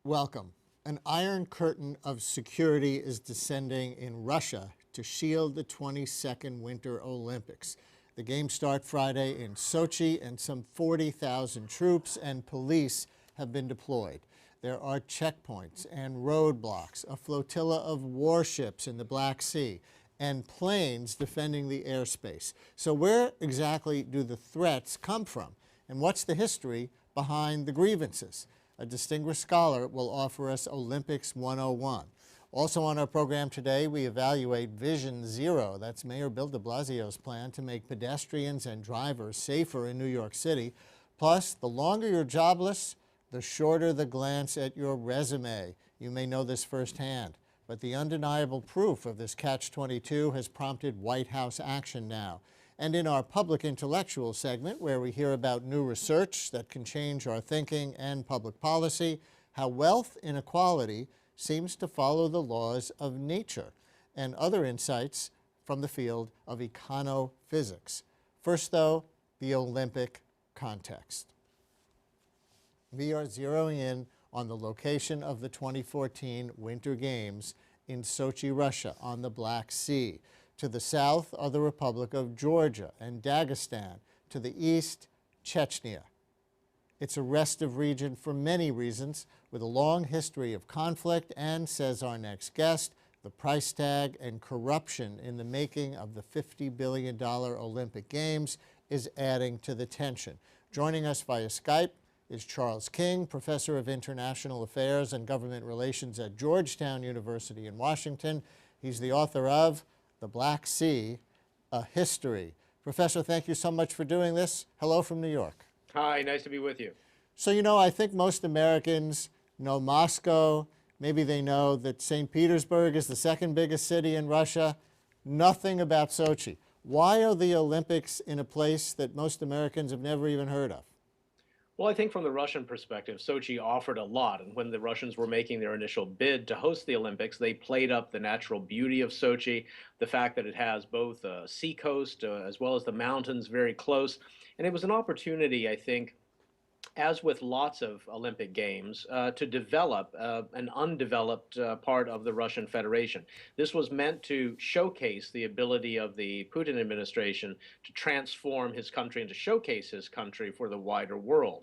Welcome. An iron curtain of security is descending in Russia to shield the 22nd Winter Olympics. The Games start Friday in Sochi, and some 40,000 troops and police have been deployed. There are checkpoints and roadblocks, a flotilla of warships in the Black Sea, and planes defending the airspace. So where exactly do the threats come from? And what's the history behind the grievances? A distinguished scholar will offer us Olympics 101. Also on our program today, we evaluate Vision Zero. That's Mayor Bill de Blasio's plan to make pedestrians and drivers safer in New York City. Plus, the longer you're jobless, the shorter the glance at your resume. You may know this firsthand. But the undeniable proof of this catch-22 has prompted White House action now. And in our public intellectual segment, where we hear about new research that can change our thinking and public policy, how wealth inequality seems to follow the laws of nature, and other insights from the field of econophysics. First, though, the Olympic context. We are zeroing in on the location of the 2014 Winter Games in Sochi, Russia, on the Black Sea. To the south are the Republic of Georgia and Dagestan. To the east, Chechnya. It's a restive region for many reasons, with a long history of conflict and, says our next guest, the price tag and corruption in the making of the $50 billion Olympic Games is adding to the tension. Joining us via Skype is Charles King, Professor of International Affairs and Government Relations at Georgetown University in Washington. He's the author of The Black Sea, A History. Professor, thank you so much for doing this. Hello from New York. Hi, nice to be with you. So, you know, I think most Americans know Moscow. Maybe they know that St. Petersburg is the second biggest city in Russia. Nothing about Sochi. Why are the Olympics in a place that most Americans have never even heard of? Well, I think from the Russian perspective, Sochi offered a lot. And when the Russians were making their initial bid to host the Olympics, they played up the natural beauty of Sochi, the fact that it has both a seacoast as well as the mountains very close. And it was an opportunity, I think, as with lots of Olympic Games, to develop an undeveloped part of the Russian Federation. This was meant to showcase the ability of the Putin administration to transform his country and to showcase his country for the wider world.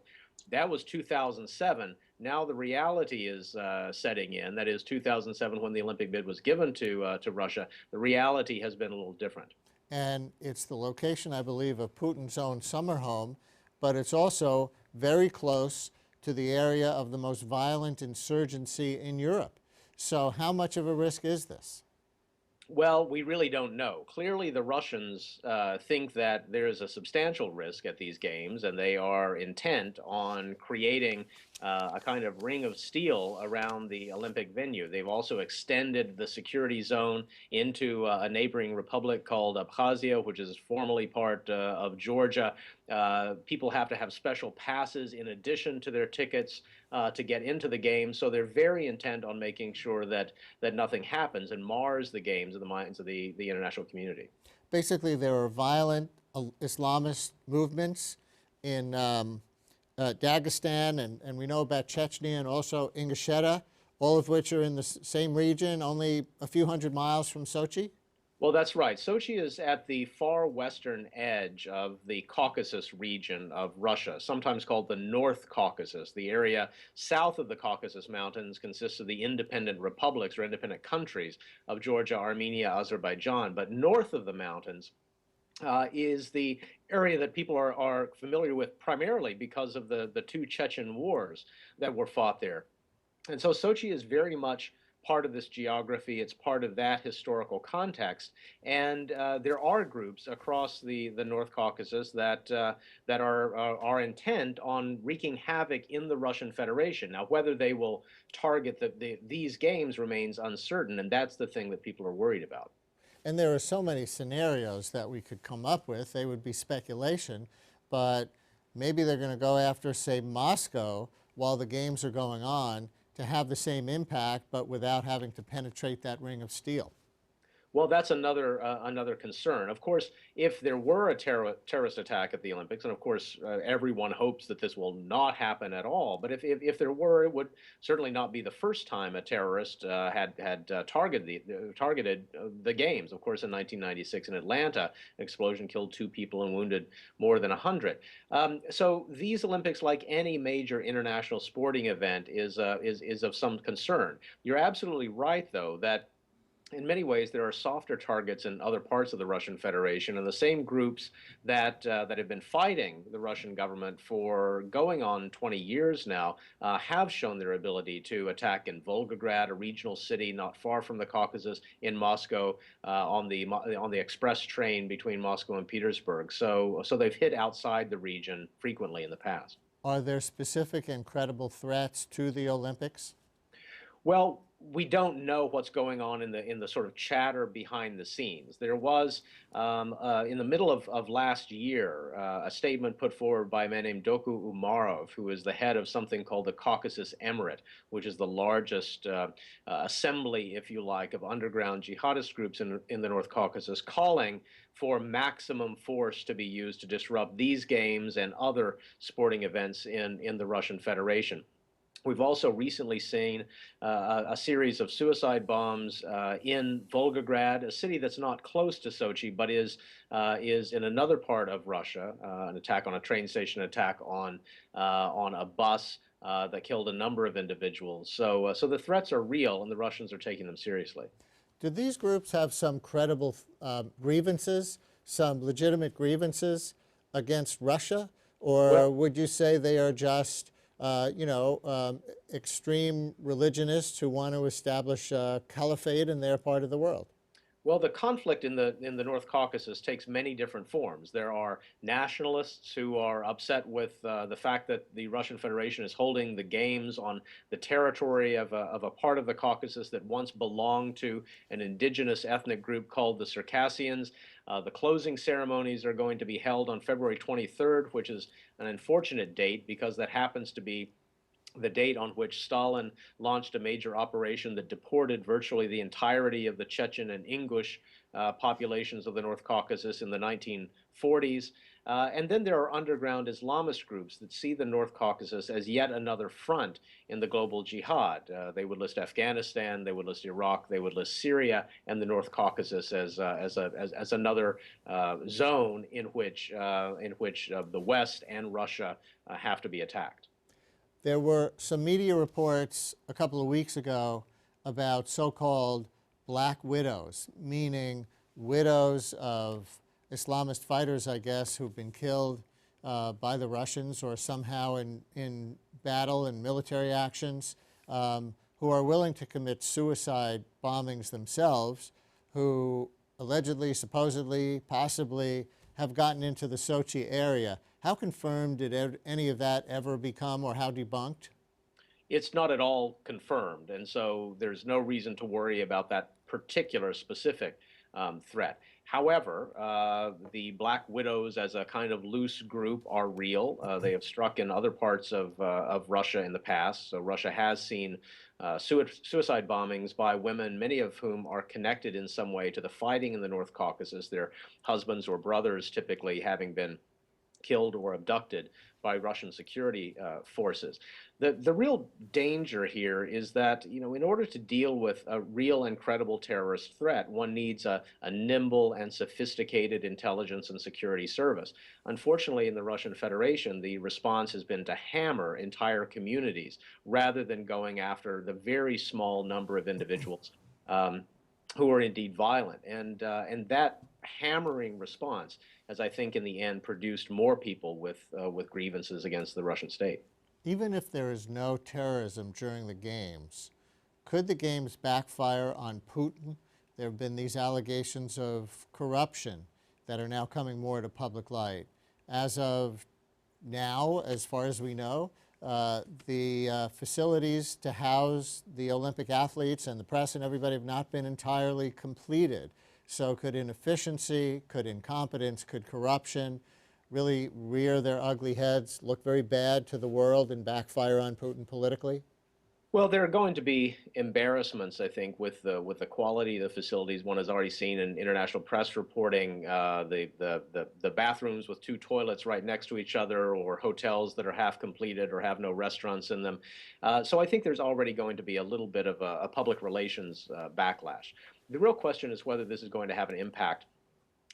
That was 2007. Now the reality is setting in. That is 2007 when the Olympic bid was given to Russia. The reality has been a little different. And it's the location, I believe, of Putin's own summer home, but it's also very close to the area of the most violent insurgency in Europe. So how much of a risk is this? Well, we really don't know. Clearly, the Russians think that there is a substantial risk at these games, and they are intent on creating a kind of ring of steel around the Olympic venue. They've also extended the security zone into a neighboring republic called Abkhazia, which is formally part of Georgia. People have to have special passes in addition to their tickets to get into the games. So they're very intent on making sure that nothing happens and mars the games in the minds of the international community. Basically, there are violent Islamist movements in Dagestan, and we know about Chechnya and also Ingushetia, all of which are in the same region, only a few hundred miles from Sochi? Well, that's right. Sochi is at the far western edge of the Caucasus region of Russia, sometimes called the North Caucasus. The area south of the Caucasus Mountains consists of the independent republics or independent countries of Georgia, Armenia, Azerbaijan. But north of the mountains is the area that people are familiar with primarily because of the two Chechen wars that were fought there. And so Sochi is very much part of this geography. It's part of that historical context. And there are groups across the North Caucasus that are intent on wreaking havoc in the Russian Federation. Now, whether they will target these games remains uncertain, and that's the thing that people are worried about. And there are so many scenarios that we could come up with. They would be speculation, but maybe they're going to go after, say, Moscow while the games are going on to have the same impact, but without having to penetrate that ring of steel. Well, that's another concern. Of course, if there were a terrorist attack at the Olympics, and of course everyone hopes that this will not happen at all, but if there were, it would certainly not be the first time a terrorist had targeted the games. Of course, in 1996 in Atlanta, an explosion killed 2 people and wounded more than 100. So these Olympics, like any major international sporting event, is of some concern. You're absolutely right, though, that in many ways, there are softer targets in other parts of the Russian Federation, and the same groups that have been fighting the Russian government for going on 20 years now have shown their ability to attack in Volgograd, a regional city not far from the Caucasus, in Moscow, on the express train between Moscow and Petersburg. So they've hit outside the region frequently in the past. Are there specific and credible threats to the Olympics? Well, we don't know what's going on in the sort of chatter behind the scenes. There was in the middle of last year a statement put forward by a man named Doku Umarov, who is the head of something called the Caucasus Emirate, which is the largest assembly, if you like, of underground jihadist groups in the North Caucasus, calling for maximum force to be used to disrupt these games and other sporting events in the Russian Federation. We've also recently seen a series of suicide bombs in Volgograd, a city that's not close to Sochi, but is in another part of Russia. An attack on a train station, an attack on a bus that killed a number of individuals. So the threats are real, and the Russians are taking them seriously. Do these groups have some credible grievances, some legitimate grievances against Russia, or Well, would you say they are just extreme religionists who want to establish a caliphate in their part of the world? Well, the conflict in the North Caucasus takes many different forms. There are nationalists who are upset with the fact that the Russian Federation is holding the games on the territory of a part of the Caucasus that once belonged to an indigenous ethnic group called the Circassians. The closing ceremonies are going to be held on February 23rd, which is an unfortunate date because that happens to be the date on which Stalin launched a major operation that deported virtually the entirety of the Chechen and Ingush populations of the North Caucasus in the 1940s. And then there are underground Islamist groups that see the North Caucasus as yet another front in the global jihad. They would list Afghanistan, they would list Iraq, they would list Syria, and the North Caucasus as another zone in which the West and Russia have to be attacked. There were some media reports a couple of weeks ago about so-called black widows, meaning widows of Islamist fighters, I guess, who've been killed by the Russians or somehow in battle and military actions, who are willing to commit suicide bombings themselves, who allegedly, supposedly, possibly have gotten into the Sochi area. How confirmed did any of that ever become, or how debunked? It's not at all confirmed, and so there's no reason to worry about that particular specific threat. However, the Black Widows as a kind of loose group are real. They have struck in other parts of Russia in the past. So Russia has seen suicide bombings by women, many of whom are connected in some way to the fighting in the North Caucasus, their husbands or brothers typically having been killed or abducted by Russian security forces. The real danger here is that, in order to deal with a real and credible terrorist threat, one needs a nimble and sophisticated intelligence and security service. Unfortunately, in the Russian Federation, the response has been to hammer entire communities rather than going after the very small number of individuals who are indeed violent. And that hammering response has, I think, in the end, produced more people with grievances against the Russian state. Even if there is no terrorism during the games, could the games backfire on Putin? There have been these allegations of corruption that are now coming more to public light. As of now, as far as we know, the facilities to house the Olympic athletes and the press and everybody have not been entirely completed. So could inefficiency, could incompetence, could corruption really rear their ugly heads, look very bad to the world, and backfire on Putin politically? Well, there are going to be embarrassments, I think, with the quality of the facilities. One has already seen in international press reporting the bathrooms with two toilets right next to each other, or hotels that are half completed or have no restaurants in them. So I think there's already going to be a little bit of a public relations backlash. The real question is whether this is going to have an impact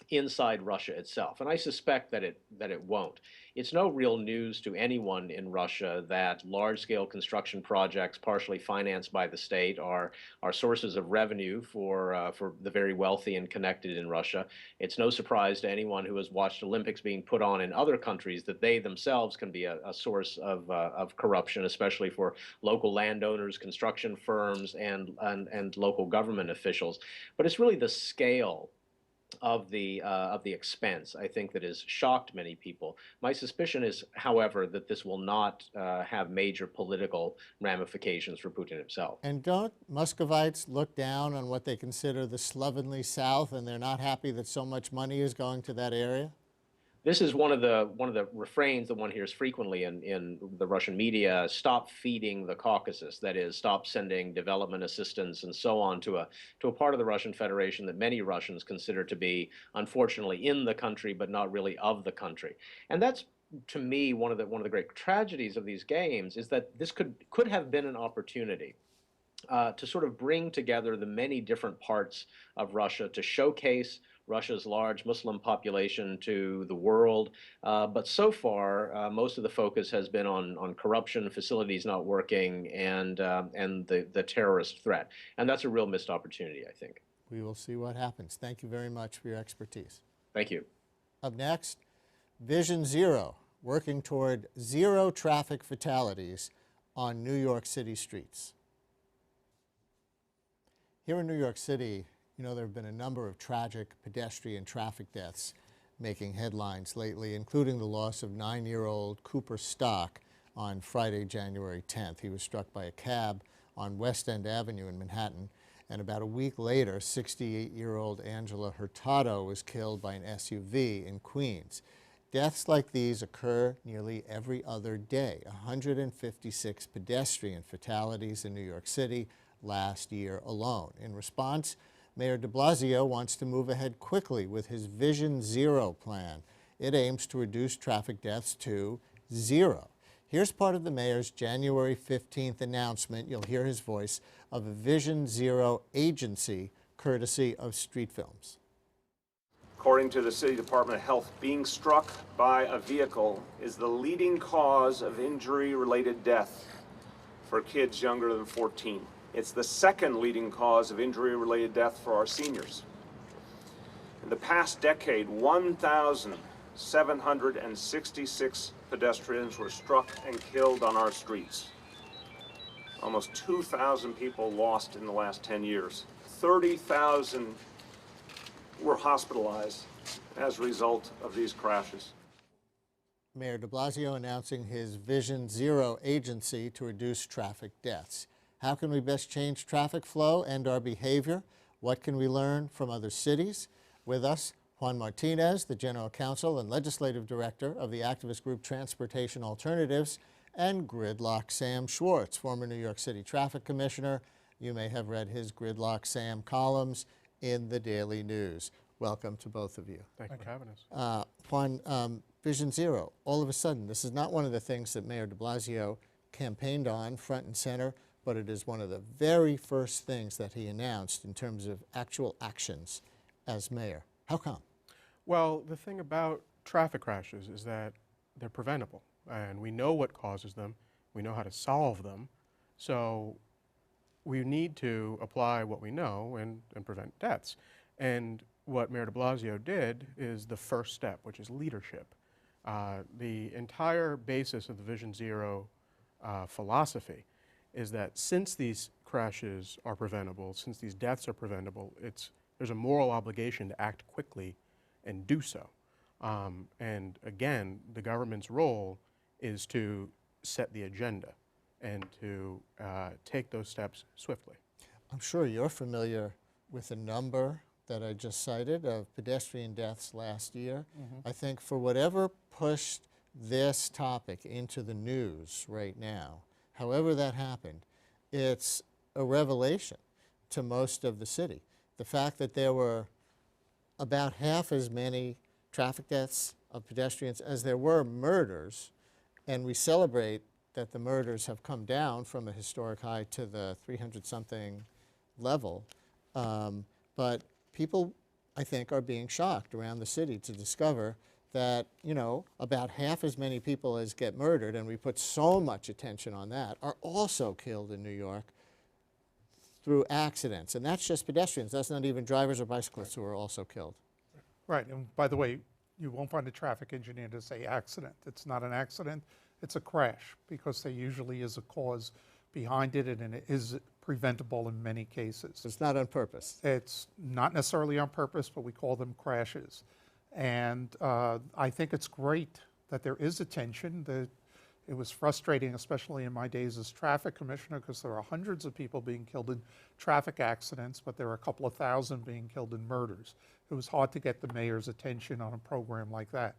inside Russia itself. And I suspect that it won't. It's no real news to anyone in Russia that large-scale construction projects, partially financed by the state, are sources of revenue for the very wealthy and connected in Russia. It's no surprise to anyone who has watched Olympics being put on in other countries that they themselves can be a source of corruption, especially for local landowners, construction firms, and local government officials. But it's really the scale of the expense, I think, that has shocked many people. My suspicion is, however, that this will not have major political ramifications for Putin himself. And don't Muscovites look down on what they consider the slovenly South, and they're not happy that so much money is going to that area? This is one of the refrains that one hears frequently in the Russian media: stop feeding the Caucasus. That is, stop sending development assistance and so on to a part of the Russian Federation that many Russians consider to be, unfortunately, in the country but not really of the country. And that's, to me, one of the great tragedies of these games, is that this could have been an opportunity to sort of bring together the many different parts of Russia, to showcase Russia's large Muslim population to the world. But so far, most of the focus has been on corruption, facilities not working, and the terrorist threat. And that's a real missed opportunity, I think. We will see what happens. Thank you very much for your expertise. Thank you. Up next, Vision Zero, working toward zero traffic fatalities on New York City streets. Here in New York City, you know, there have been a number of tragic pedestrian traffic deaths making headlines lately, including the loss of 9-year-old Cooper Stock on Friday, January 10th. He was struck by a cab on West End Avenue in Manhattan, and about a week later, 68-year-old Angela Hurtado was killed by an SUV in Queens. Deaths like these occur nearly every other day. 156 pedestrian fatalities in New York City last year alone. In response, Mayor de Blasio wants to move ahead quickly with his Vision Zero plan. It aims to reduce traffic deaths to zero. Here's part of the mayor's January 15th announcement, you'll hear his voice, of a Vision Zero agency courtesy of Street Films. According to the City Department of Health, being struck by a vehicle is the leading cause of injury-related death for kids younger than 14. It's the second leading cause of injury-related death for our seniors. In the past decade, 1,766 pedestrians were struck and killed on our streets. Almost 2,000 people lost in the last 10 years. 30,000 were hospitalized as a result of these crashes. Mayor de Blasio announcing his Vision Zero agency to reduce traffic deaths. How can we best change traffic flow and our behavior? What can we learn from other cities? With us, Juan Martinez, the General Counsel and Legislative Director of the activist group Transportation Alternatives, and Gridlock Sam Schwartz, former New York City Traffic Commissioner. You may have read his Gridlock Sam columns in the Daily News. Welcome to both of you. Thank you for having us. Juan, Vision Zero, all of a sudden, this is not one of the things that Mayor de Blasio campaigned on front and center, but it is one of the very first things that he announced in terms of actual actions as mayor. How come? Well, the thing about traffic crashes is that they're preventable, and we know what causes them. We know how to solve them. So we need to apply what we know and prevent deaths. And what Mayor de Blasio did is the first step, which is leadership. The entire basis of the Vision Zero philosophy is that since these crashes are preventable, since these deaths are preventable, there's a moral obligation to act quickly and do so. And again, the government's role is to set the agenda and to take those steps swiftly. I'm sure you're familiar with the number that I just cited of pedestrian deaths last year. I think for whatever pushed this topic into the news right now, however that happened, it's a revelation to most of the city. The fact that there were about half as many traffic deaths of pedestrians as there were murders, and we celebrate that the murders have come down from a historic high to the 300-something level. But people, I think, are being shocked around the city to discover that, you know, about half as many people as get murdered, and we put so much attention on that, are also killed in New York through accidents. And that's just pedestrians. That's not even drivers or bicyclists who are also killed. Right, and by the way, you won't find a traffic engineer to say accident. It's not an accident, it's a crash, because there usually is a cause behind it, and it is preventable in many cases. It's not on purpose. It's not necessarily on purpose, but we call them crashes. And I think it's great that there is attention. It was frustrating, especially in my days as traffic commissioner, because there are hundreds of people being killed in traffic accidents, but there are a couple of thousand being killed in murders. It was hard to get the mayor's attention on a program like that.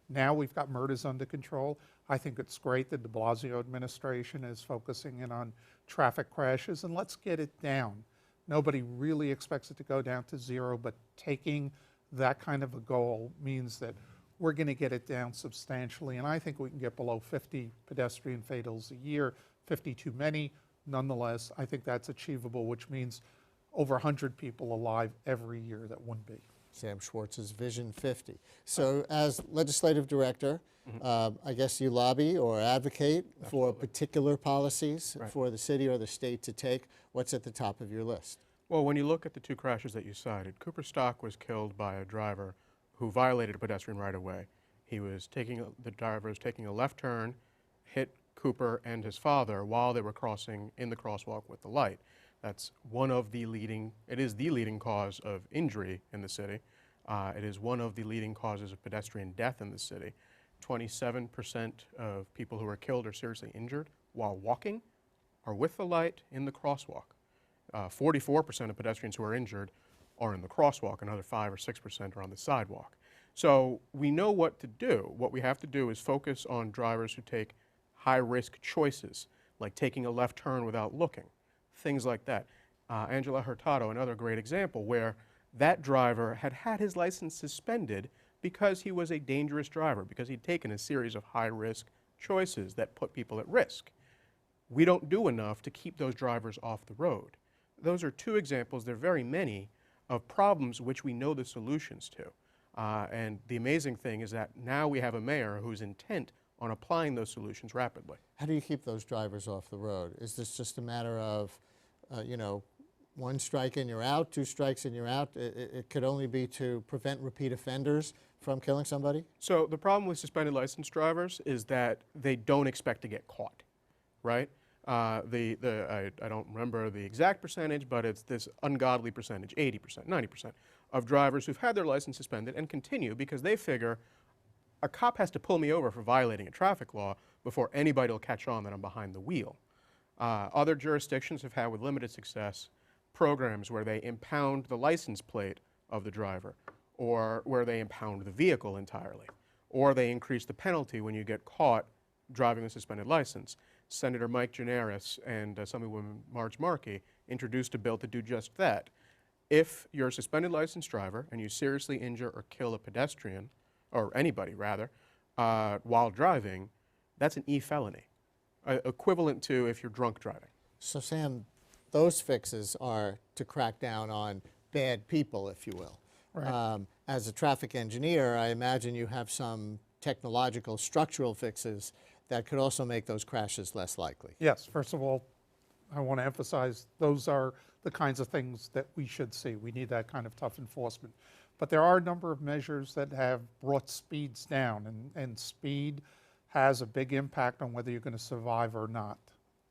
Now we've got murders under control. I think it's great that de Blasio administration is focusing in on traffic crashes, and let's get it down. Nobody really expects it to go down to zero, but taking that kind of a goal means that we're going to get it down substantially, and I think we can get below 50 pedestrian fatals a year, 50 too many. Nonetheless, I think that's achievable, which means over 100 people alive every year that wouldn't be. Sam Schwartz's Vision 50. So as legislative director, I guess you lobby or advocate for particular policies for the city or the state to take. What's at the top of your list? Well, when you look at the two crashes that you cited, Cooper Stock was killed by a driver who violated a pedestrian right-of-way. The driver was taking a left turn, hit Cooper and his father while they were crossing in the crosswalk with the light. That's it is the leading cause of injury in the city. It is one of the leading causes of pedestrian death in the city. 27% of people who are killed or seriously injured while walking are with the light in the crosswalk. 44% of pedestrians who are injured are in the crosswalk. Another 5 or 6% are on the sidewalk. So we know what to do. What we have to do is focus on drivers who take high-risk choices, like taking a left turn without looking. Things like that. Angela Hurtado, another great example, where that driver had had his license suspended because he was a dangerous driver, because he'd taken a series of high-risk choices that put people at risk. We don't do enough to keep those drivers off the road. Those are two examples, there are very many, of problems which we know the solutions to. And the amazing thing is that now we have a mayor who's intent on applying those solutions rapidly. How do you keep those drivers off the road? Is this just a matter of, you know, one strike and you're out, two strikes and you're out? It could only be to prevent repeat offenders from killing somebody? So the problem with suspended license drivers is that they don't expect to get caught, right? I don't remember the exact percentage, but it's this ungodly percentage, 80%, 90%, of drivers who've had their license suspended and continue because they figure a cop has to pull me over for violating a traffic law before anybody will catch on that I'm behind the wheel. Other jurisdictions have had, with limited success, programs where they impound the license plate of the driver, or where they impound the vehicle entirely, or they increase the penalty when you get caught driving a suspended license. Senator Mike Gianaris and Assemblywoman Marge Markey introduced a bill to do just that. If you're a suspended licensed driver and you seriously injure or kill a pedestrian, or anybody rather, while driving, that's an e-felony, equivalent to if you're drunk driving. So Sam, those fixes are to crack down on bad people, if you will. Right. As a traffic engineer, I imagine you have some technological, structural fixes that could also make those crashes less likely. Yes, first of all, I want to emphasize those are the kinds of things that we should see. We need that kind of tough enforcement. But there are a number of measures that have brought speeds down, and speed has a big impact on whether you're going to survive or not,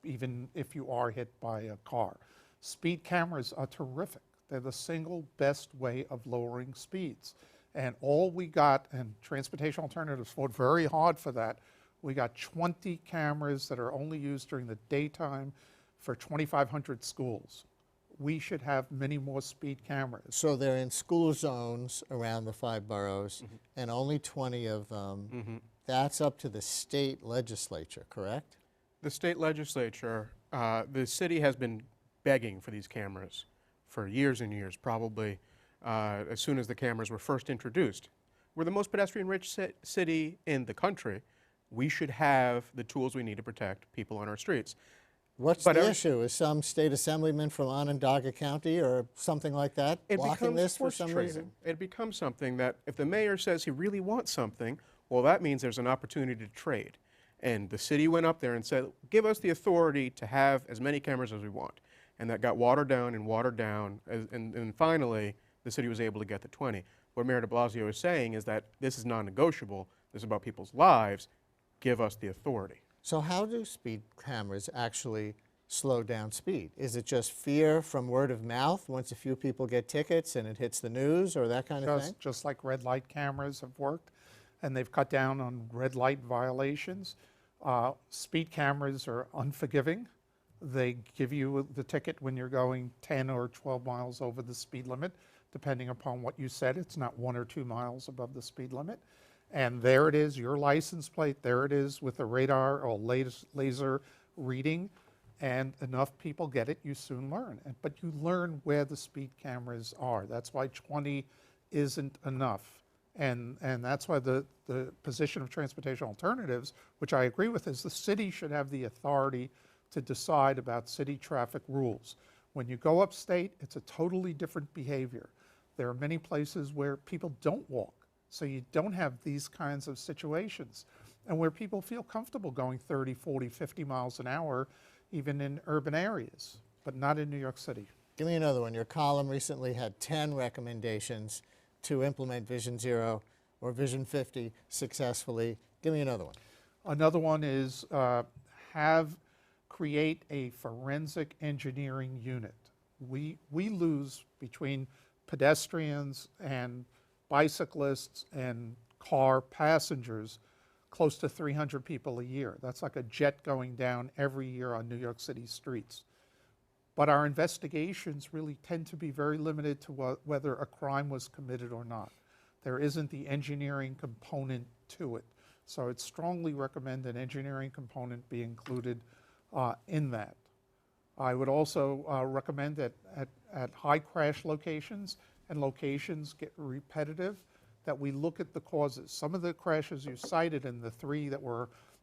even if you are hit by a car. Speed cameras are terrific. They're the single best way of lowering speeds. And all we got, and Transportation Alternatives fought very hard for that, we got 20 cameras that are only used during the daytime for 2,500 schools. We should have many more speed cameras. So they're in school zones around the 5 boroughs, and only 20 of them. That's up to the state legislature, correct? The state legislature The city has been begging for these cameras for years and years, probably as soon as the cameras were first introduced. We're the most pedestrian-rich city in the country. We should have the tools we need to protect people on our streets. What's the issue? Is some state assemblyman from Onondaga County or something like that blocking this for some reason? It becomes something that if the mayor says he really wants something, well, that means there's an opportunity to trade. And the city went up there and said, give us the authority to have as many cameras as we want. And that got watered down and watered down. And finally, the city was able to get to 20. What Mayor de Blasio is saying is that this is non-negotiable. This is about people's lives. Give us the authority. So how do speed cameras actually slow down speed? Is it just fear from word of mouth once a few people get tickets and it hits the news or that kind of thing? Just like red light cameras have worked, and they've cut down on red light violations. Speed cameras are unforgiving. They give you the ticket when you're going 10 or 12 miles over the speed limit, depending upon what you said. It's not 1 or 2 miles above the speed limit. And there it is, your license plate, there it is with the radar or laser reading, and enough people get it, you soon learn. But you learn where the speed cameras are. That's why 20 isn't enough. And that's why the position of Transportation Alternatives, which I agree with, is the city should have the authority to decide about city traffic rules. When you go upstate, it's a totally different behavior. There are many places where people don't walk. So you don't have these kinds of situations, and where people feel comfortable going 30, 40, 50 miles an hour, even in urban areas, but not in New York City. Give me another one. Your column recently had 10 recommendations to implement Vision Zero or Vision 50 successfully. Give me another one. Another one is create a forensic engineering unit. We lose between pedestrians and bicyclists and car passengers close to 300 people a year. That's like a jet going down every year on New York City streets. But our investigations really tend to be very limited to whether a crime was committed or not. There isn't the engineering component to it. So I'd strongly recommend an engineering component be included in that. I would also recommend that at high crash locations and locations get repetitive, that we look at the causes. Some of the crashes you cited and the 3 that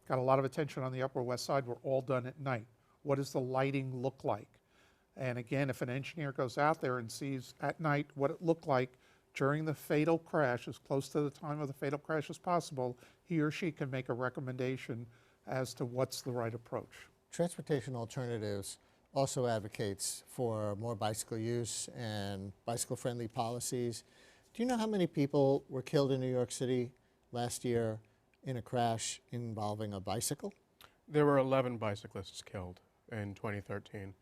got a lot of attention on the Upper West Side were all done at night. What does the lighting look like? And again, if an engineer goes out there and sees at night what it looked like during the fatal crash, as close to the time of the fatal crash as possible, he or she can make a recommendation as to what's the right approach. Transportation Alternatives also advocates for more bicycle use and bicycle-friendly policies. Do you know how many people were killed in New York City last year in a crash involving a bicycle? There were 11 bicyclists killed in 2013.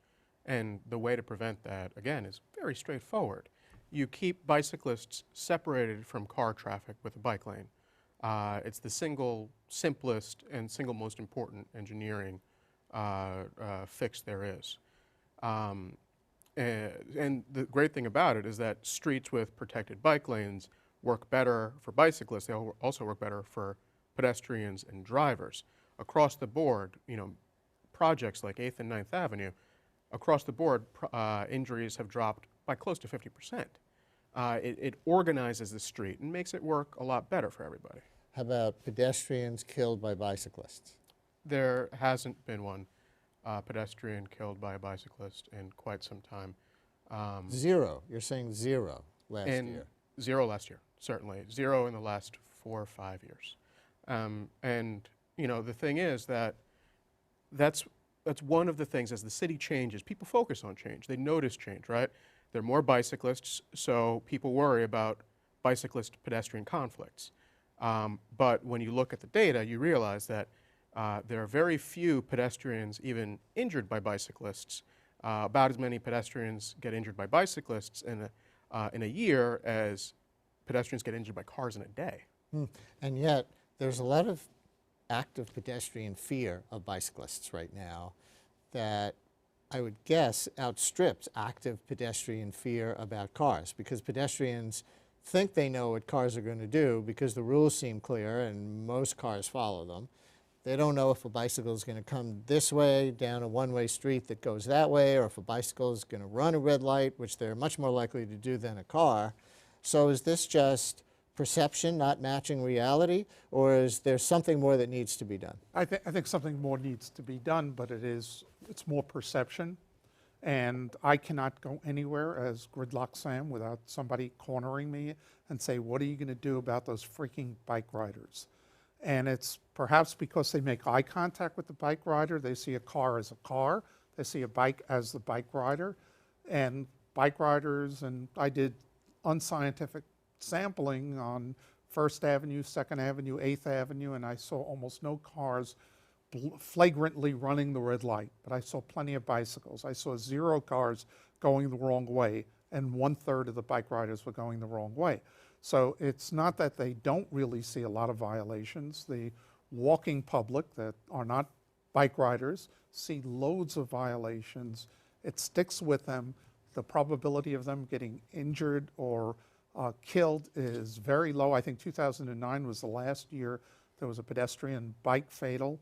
And the way to prevent that, again, is very straightforward. You keep bicyclists separated from car traffic with a bike lane. It's the single simplest and single most important engineering fix there is. And the great thing about it is that streets with protected bike lanes work better for bicyclists. They also work better for pedestrians and drivers. Across the board, projects like 8th and 9th Avenue, across the board, injuries have dropped by close to 50%. It organizes the street and makes it work a lot better for everybody. How about pedestrians killed by bicyclists? There hasn't been one pedestrian killed by a bicyclist in quite some time. Zero. You're saying zero last year. Zero last year, certainly. Zero in the last 4 or 5 years. And the thing is that's one of the things as the city changes, people focus on change. They notice change, right? There are more bicyclists, so people worry about bicyclist-pedestrian conflicts. But when you look at the data, you realize that there are very few pedestrians even injured by bicyclists. About as many pedestrians get injured by bicyclists in a year as pedestrians get injured by cars in a day. And yet, there's a lot of active pedestrian fear of bicyclists right now that I would guess outstrips active pedestrian fear about cars, because pedestrians think they know what cars are going to do because the rules seem clear and most cars follow them. They don't know if a bicycle is going to come this way down a one-way street that goes that way, or if a bicycle is going to run a red light, which they're much more likely to do than a car. So is this just perception not matching reality, or is there something more that needs to be done? I think something more needs to be done, but it's more perception. And I cannot go anywhere as Gridlock Sam without somebody cornering me and say, what are you going to do about those freaking bike riders? And it's perhaps because they make eye contact with the bike rider. They see a car as a car. They see a bike as the bike rider. And bike riders, and I did unscientific sampling on 1st Avenue, 2nd Avenue, 8th Avenue, and I saw almost no cars flagrantly running the red light, but I saw plenty of bicycles. I saw 0 cars going the wrong way, and 1/3 of the bike riders were going the wrong way. So it's not that they don't really see a lot of violations. The walking public that are not bike riders see loads of violations. It sticks with them. The probability of them getting injured or killed is very low. I think 2009 was the last year there was a pedestrian bike fatal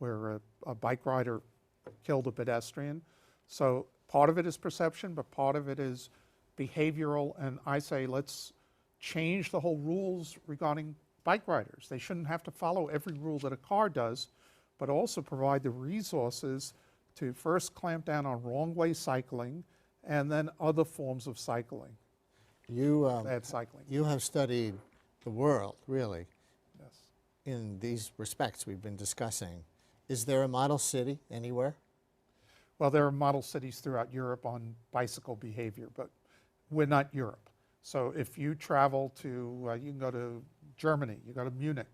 where a bike rider killed a pedestrian. So part of it is perception, but part of it is behavioral. And I say let's change the whole rules regarding bike riders. They shouldn't have to follow every rule that a car does, but also provide the resources to first clamp down on wrong way cycling and then other forms of cycling. Bad cycling. You have studied the world, really, Yes. in these respects we've been discussing. Is there a model city anywhere? Well, there are model cities throughout Europe on bicycle behavior, but we're not Europe. So if you travel to, you can go to Germany, you go to Munich,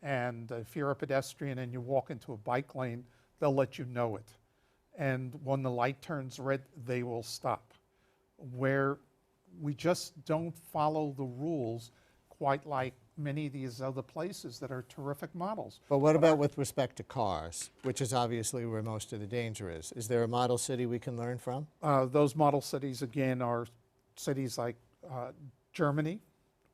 and if you're a pedestrian and you walk into a bike lane, they'll let you know it. And when the light turns red, they will stop. Where we just don't follow the rules quite like many of these other places that are terrific models. But what about with respect to cars, which is obviously where most of the danger is? Is there a model city we can learn from? Those model cities, again, are cities like Germany,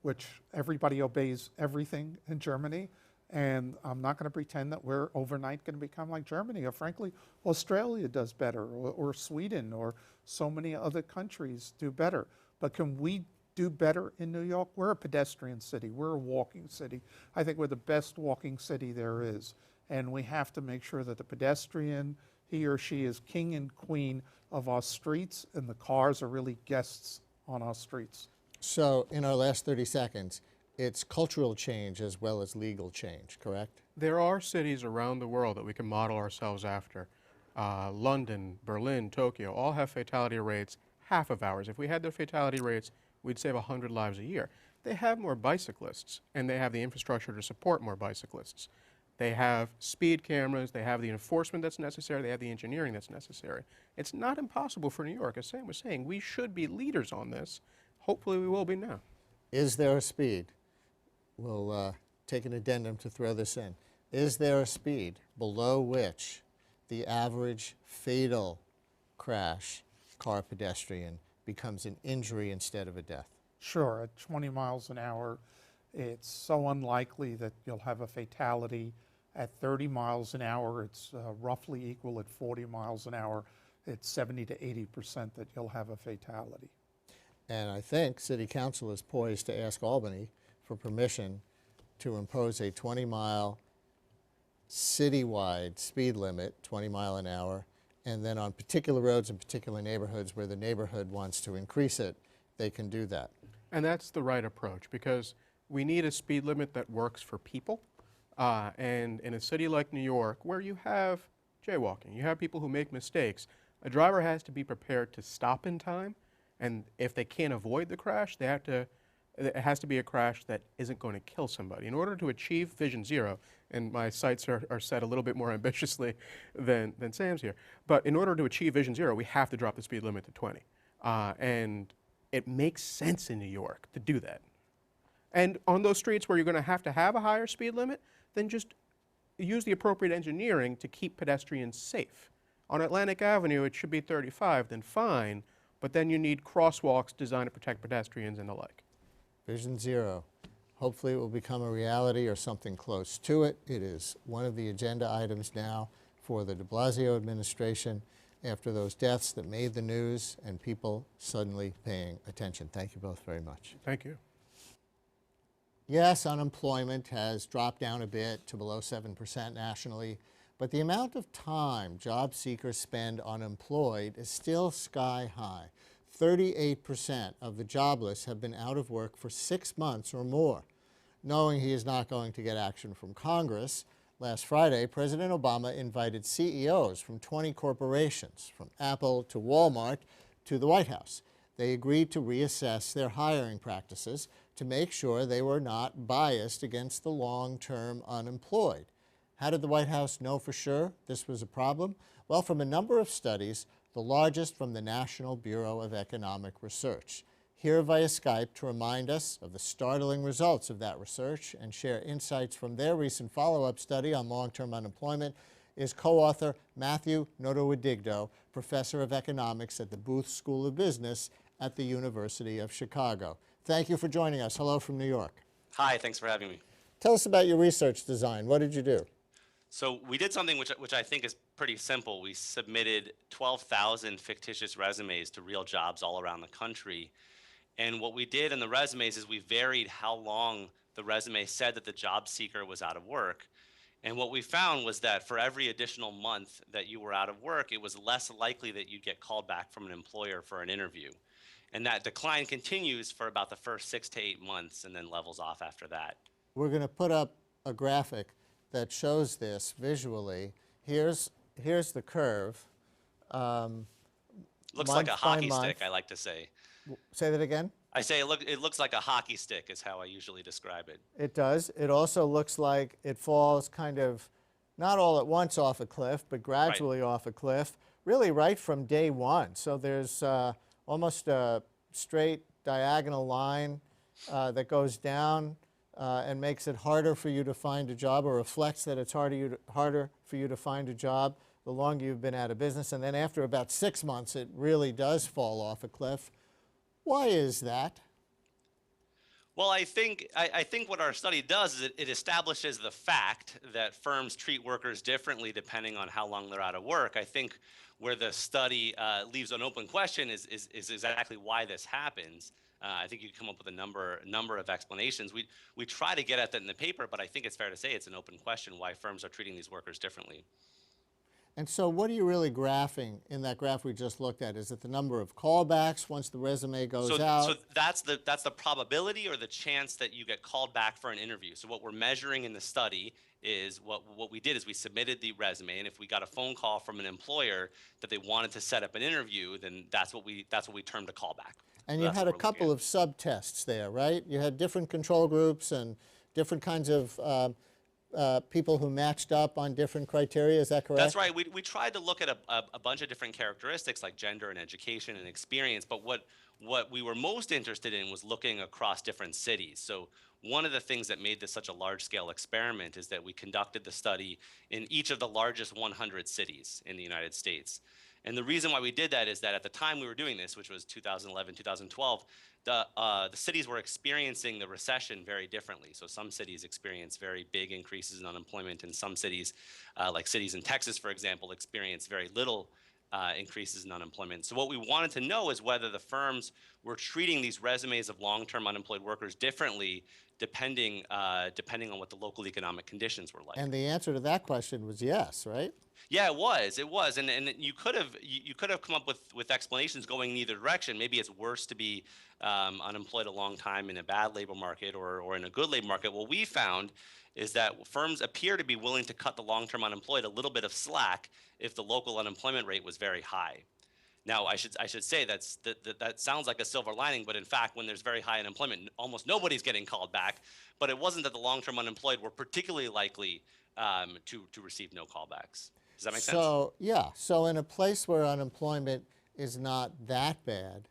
which everybody obeys everything in Germany. And I'm not going to pretend that we're overnight going to become like Germany, or frankly, Australia does better, or Sweden, or so many other countries do better. But can we do better in New York? We're a pedestrian city. We're a walking city. I think we're the best walking city there is. And we have to make sure that the pedestrian, he or she, is king and queen of our streets, and the cars are really guests on our streets. So in our last 30 seconds, it's cultural change as well as legal change, correct? There are cities around the world that we can model ourselves after. London, Berlin, Tokyo, all have fatality rates half of ours. If we had their fatality rates, we'd save 100 lives a year. They have more bicyclists, and they have the infrastructure to support more bicyclists. They have speed cameras, they have the enforcement that's necessary, they have the engineering that's necessary. It's not impossible for New York. As Sam was saying, we should be leaders on this. Hopefully we will be now. Is there a speed? We'll take an addendum to throw this in. Is there a speed below which the average fatal crash car pedestrian becomes an injury instead of a death? Sure, at 20 miles an hour, it's so unlikely that you'll have a fatality. At 30 miles an hour, it's roughly equal. At 40 miles an hour, it's 70 to 80% that you'll have a fatality. And I think City Council is poised to ask Albany for permission to impose a 20-mile citywide speed limit, 20 mile an hour, and then on particular roads in particular neighborhoods where the neighborhood wants to increase it, they can do that. And that's the right approach, because we need a speed limit that works for people. And in a city like New York, where you have jaywalking, you have people who make mistakes, a driver has to be prepared to stop in time. And if they can't avoid the crash, it has to be a crash that isn't going to kill somebody. In order to achieve Vision Zero, and my sights are set a little bit more ambitiously than Sam's here, but in order to achieve Vision Zero, we have to drop the speed limit to 20. And it makes sense in New York to do that. And on those streets where you're going to have a higher speed limit, then just use the appropriate engineering to keep pedestrians safe. On Atlantic Avenue, it should be 35, then fine, but then you need crosswalks designed to protect pedestrians and the like. Vision Zero. Hopefully it will become a reality or something close to it. It is one of the agenda items now for the de Blasio administration after those deaths that made the news and people suddenly paying attention. Thank you both very much. Thank you. Yes, unemployment has dropped down a bit to below 7% nationally, but the amount of time job seekers spend unemployed is still sky high. 38% of the jobless have been out of work for 6 months or more. Knowing he is not going to get action from Congress, last Friday, President Obama invited CEOs from 20 corporations, from Apple to Walmart, to the White House. They agreed to reassess their hiring practices to make sure they were not biased against the long-term unemployed. How did the White House know for sure this was a problem? Well, from a number of studies, the largest from the National Bureau of Economic Research. Here via Skype to remind us of the startling results of that research and share insights from their recent follow-up study on long-term unemployment is co-author Matthew Notowodigdo, professor of economics at the Booth School of Business at the University of Chicago. Thank you for joining us. Hello from New York. Hi, thanks for having me. Tell us about your research design. What did you do? So we did something which I think is pretty simple. We submitted 12,000 fictitious resumes to real jobs all around the country. And what we did in the resumes is we varied how long the resume said that the job seeker was out of work. And what we found was that for every additional month that you were out of work, it was less likely that you'd get called back from an employer for an interview. And that decline continues for about the first 6 to 8 months and then levels off after that. We're going to put up a graphic that shows this visually. Here's the curve. Looks like a hockey stick, I like to say. Say that again? I say it looks like a hockey stick is how I usually describe it. It does. It also looks like it falls kind of not all at once off a cliff, but gradually off a cliff, really right from day one. So there's almost a straight diagonal line that goes down and makes it harder for you to find a job, or reflects that it's harder for you to find a job the longer you've been out of business. And then after about 6 months, it really does fall off a cliff. Why is that? Well, I think what our study does is it establishes the fact that firms treat workers differently depending on how long they're out of work. I think where the study leaves an open question is exactly why this happens. I think you come up with a number of explanations. We try to get at that in the paper, but I think it's fair to say it's an open question why firms are treating these workers differently. And so what are you really graphing in that graph we just looked at? Is it the number of callbacks once the resume goes out? So that's the probability or the chance that you get called back for an interview. So what we're measuring in the study is what we did is we submitted the resume, and if we got a phone call from an employer that they wanted to set up an interview, then that's what we termed a callback. And you had a couple of sub-tests there, right? You had different control groups and different kinds of people who matched up on different criteria. Is that correct? That's right. We tried to look at a bunch of different characteristics like gender and education and experience, but what we were most interested in was looking across different cities. So one of the things that made this such a large-scale experiment is that we conducted the study in each of the largest 100 cities in the United States. And the reason why we did that is that at the time we were doing this, which was 2011, 2012, the cities were experiencing the recession very differently. So some cities experienced very big increases in unemployment, and some cities, like cities in Texas, for example, experienced very little increases in unemployment. So what we wanted to know is whether the firms were treating these resumes of long-term unemployed workers differently depending on what the local economic conditions were like. And the answer to that question was yes, right? Yeah, it was, and you could have come up with explanations going in either direction. Maybe it's worse to be unemployed a long time in a bad labor market or in a good labor market. What we found is that firms appear to be willing to cut the long-term unemployed a little bit of slack if the local unemployment rate was very high. Now, I should say that sounds like a silver lining, but in fact, when there's very high unemployment, almost nobody's getting called back. But it wasn't that the long-term unemployed were particularly likely to receive no callbacks. Does that make sense? So, yeah. So in a place where unemployment is not that bad,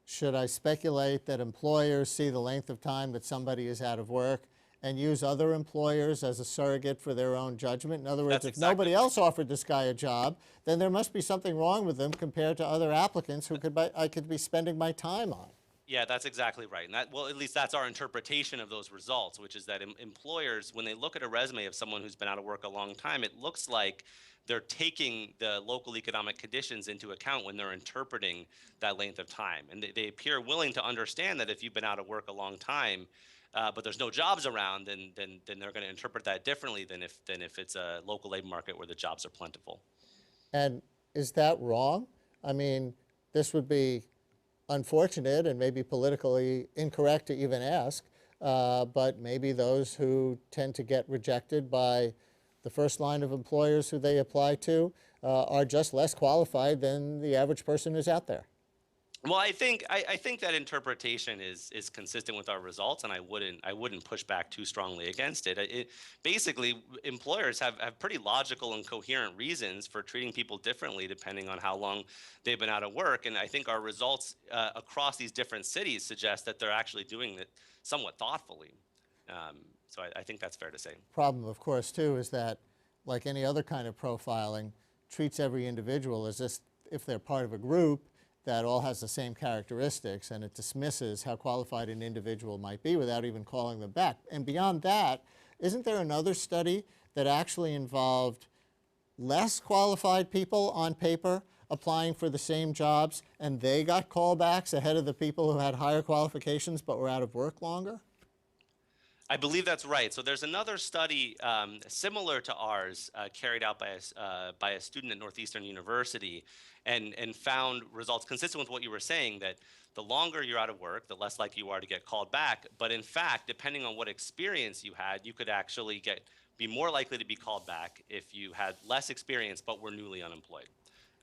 should I speculate that employers see the length of time that somebody is out of work and use other employers as a surrogate for their own judgment? In other words, if nobody else offered this guy a job, then there must be something wrong with them compared to other applicants who I could be spending my time on. Yeah, that's exactly right. And well, at least that's our interpretation of those results, which is that employers, when they look at a resume of someone who's been out of work a long time, it looks like they're taking the local economic conditions into account when they're interpreting that length of time. And they appear willing to understand that if you've been out of work a long time, but there's no jobs around, then they're going to interpret that differently than if it's a local labor market where the jobs are plentiful. And is that wrong? I mean, this would be unfortunate and maybe politically incorrect to even ask, but maybe those who tend to get rejected by the first line of employers who they apply to are just less qualified than the average person who's out there. Well, I think that interpretation is consistent with our results, and I wouldn't push back too strongly against it. Basically, employers have pretty logical and coherent reasons for treating people differently depending on how long they've been out of work, and I think our results across these different cities suggest that they're actually doing it somewhat thoughtfully. So I think that's fair to say. Problem, of course, too, is that, like any other kind of profiling, treats every individual as if they're part of a group that all has the same characteristics, and it dismisses how qualified an individual might be without even calling them back. And beyond that, isn't there another study that actually involved less qualified people on paper applying for the same jobs, and they got callbacks ahead of the people who had higher qualifications but were out of work longer? I believe that's right. So there's another study similar to ours carried out by a student at Northeastern University and found results consistent with what you were saying, that the longer you're out of work, the less likely you are to get called back. But in fact, depending on what experience you had, you could actually be more likely to be called back if you had less experience but were newly unemployed.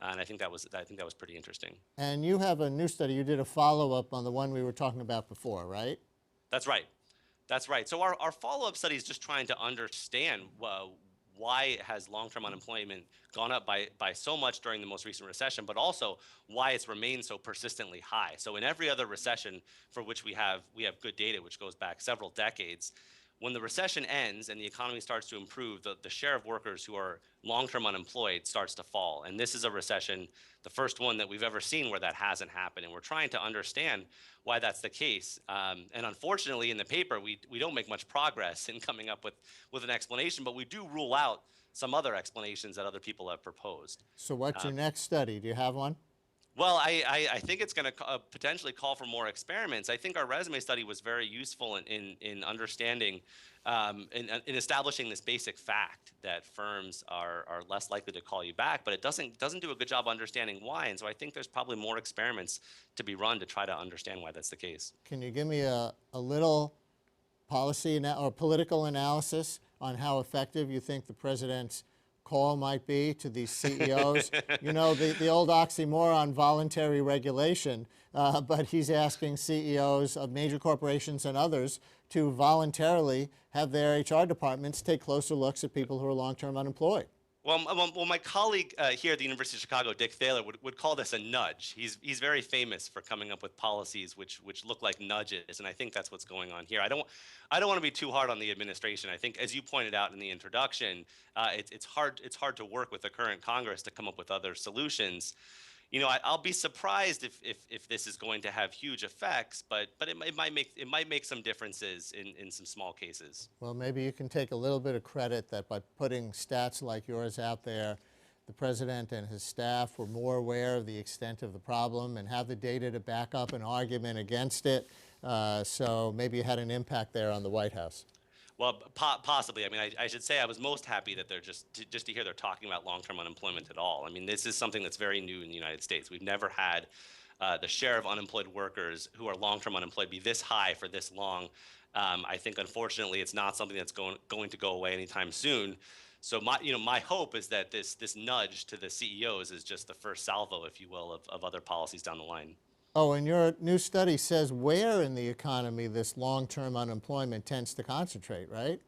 And I think that was pretty interesting. And you have a new study. You did a follow-up on the one we were talking about before, right? That's right. That's right. So our follow-up study is just trying to understand why has long-term unemployment gone up by so much during the most recent recession, but also why it's remained so persistently high. So in every other recession for which we have good data, which goes back several decades, when the recession ends and the economy starts to improve, the share of workers who are long-term unemployed starts to fall. And this is a recession, the first one that we've ever seen where that hasn't happened. And we're trying to understand why that's the case. And unfortunately, in the paper, we don't make much progress in coming up with an explanation, but we do rule out some other explanations that other people have proposed. So what's your next study? Do you have one? Well, I think it's going to potentially call for more experiments. I think our resume study was very useful in understanding, in establishing this basic fact that firms are less likely to call you back, but it doesn't do a good job understanding why. And so I think there's probably more experiments to be run to try to understand why that's the case. Can you give me a little policy or political analysis on how effective you think the president's call might be to these CEOs? You know, the old oxymoron, voluntary regulation, but he's asking CEOs of major corporations and others to voluntarily have their HR departments take closer looks at people who are long-term unemployed. Well, my colleague here at the University of Chicago, Dick Thaler, would call this a nudge. He's very famous for coming up with policies which look like nudges, and I think that's what's going on here. I don't want to be too hard on the administration. I think, as you pointed out in the introduction, it's hard to work with the current Congress to come up with other solutions. You know, I'll be surprised if this is going to have huge effects, but it might make some differences in some small cases. Well, maybe you can take a little bit of credit that by putting stats like yours out there, the president and his staff were more aware of the extent of the problem and have the data to back up an argument against it. So maybe you had an impact there on the White House. Well, possibly. I mean, I should say I was most happy that they're just to hear they're talking about long-term unemployment at all. I mean, this is something that's very new in the United States. We've never had the share of unemployed workers who are long-term unemployed be this high for this long. I think, unfortunately, it's not something that's going to go away anytime soon. So my hope is that this nudge to the CEOs is just the first salvo, if you will, of other policies down the line. Oh, and your new study says where in the economy this long-term unemployment tends to concentrate, right?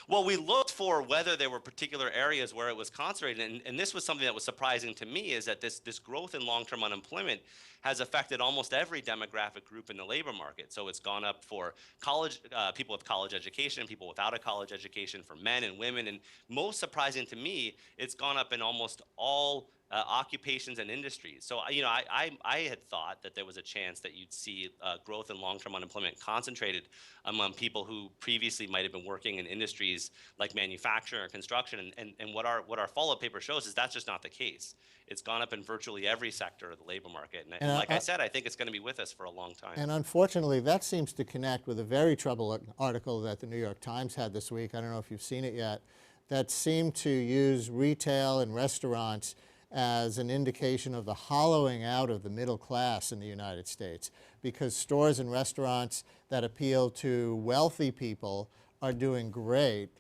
Well, we looked for whether there were particular areas where it was concentrated, and this was something that was surprising to me, is that this growth in long-term unemployment has affected almost every demographic group in the labor market. So it's gone up for college, people with college education, people without a college education, for men and women. And most surprising to me, it's gone up in almost all occupations and industries. So, I had thought that there was a chance that you'd see growth in long-term unemployment concentrated among people who previously might have been working in industries like manufacturing or construction. And what our follow-up paper shows is that's just not the case. It's gone up in virtually every sector of the labor market. And like I said, I think it's going to be with us for a long time. And unfortunately, that seems to connect with a very troubling article that the New York Times had this week. I don't know if you've seen it yet, that seemed to use retail and restaurants as an indication of the hollowing out of the middle class in the United States, because stores and restaurants that appeal to wealthy people are doing great.